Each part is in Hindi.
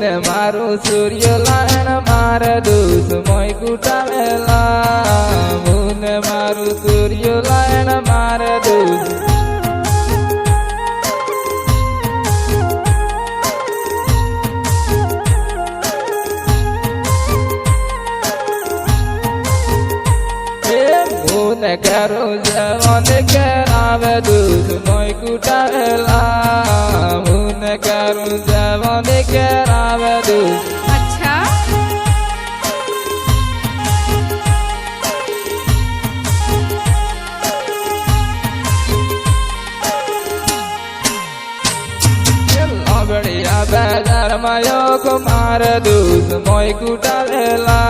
Mune maru suryo laena mara dus moi kutamela. Mune maru suryo laena mara dus. Mune karu javane karave dus moi kutamela. Mune karu javane karave dus. अच्छा बढ़िया बाजार मायो कुमार दूध मोई कुटावेला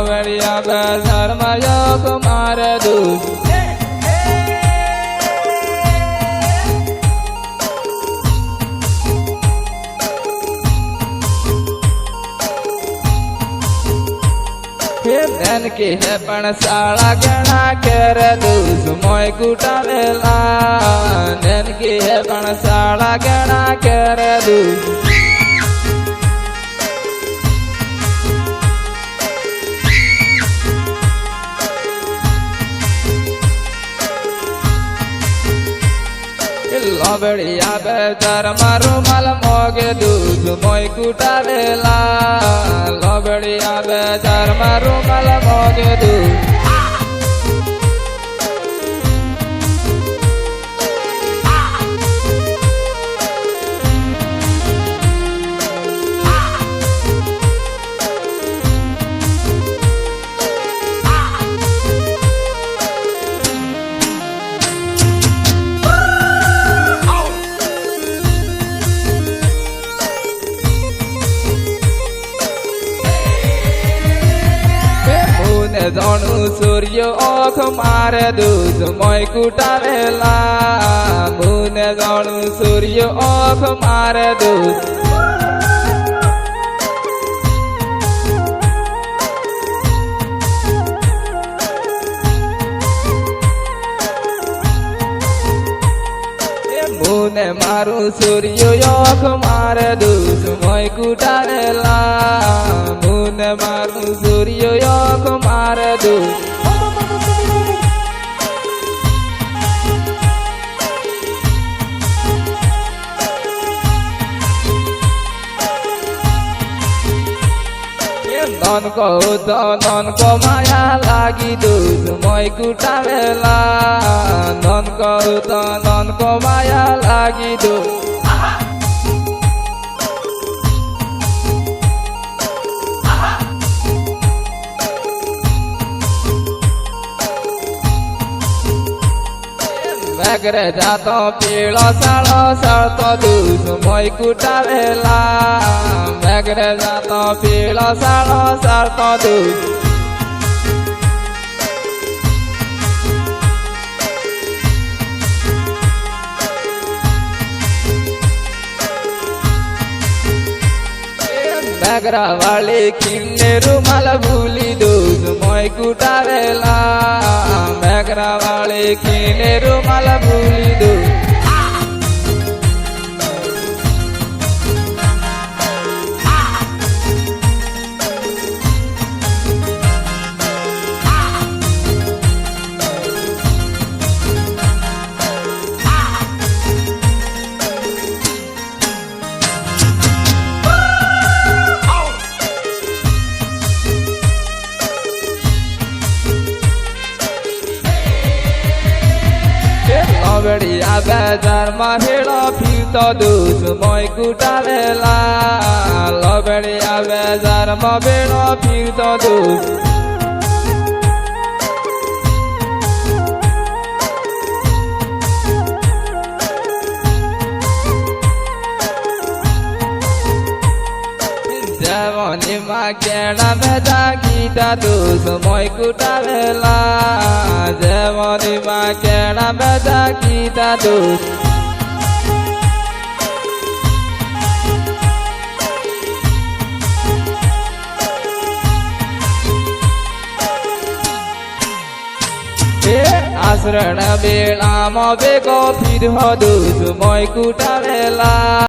बढ़िया बाजार मायो कुमार दूध धन के है पण साला गणा कर दूध मोई कुटावेला धन के है पण साला गणा कर दूध बढ़िया बेचार मारू मल मोगे दूध मोई कुटावेला बढ़िया बेचार मारू मल मोगे दूध जाणू सूर्य ओख मारे दूध मोई कुटावेला मुने जाणू सूर्य ओख मारे दूध मुने मारू सूर्य ओख मारे दूध मोई कुटावेला मुने मारू सूर्य ओख मारे दूध नन को माया लागी दूध मोई कुटावेला नन को माया लागी दूध मेघरे जातो पीळो साळो साळतो दूध मोई कुटावेला मेघरे जातो पीळो साळो साळतो दूध मेघरा वाली किन्ने रुमाल भूली दूध मोई कुटावेला मेघरा वाली किन्ने रुमाल भूली दूध बढ़िया बाजार में हेड़ो फिरतो दूध मोई कुटावेला बढ़िया बाजार में हेड़ो फिरतो दूध जवानी माँ केड़ा बेजा गीता दूध मोई कुटावेला जवानी माँ केड़ा बेजा गीता दूध आश्रण बेला में बेगो फिर हो दूध मोई कुटावेला।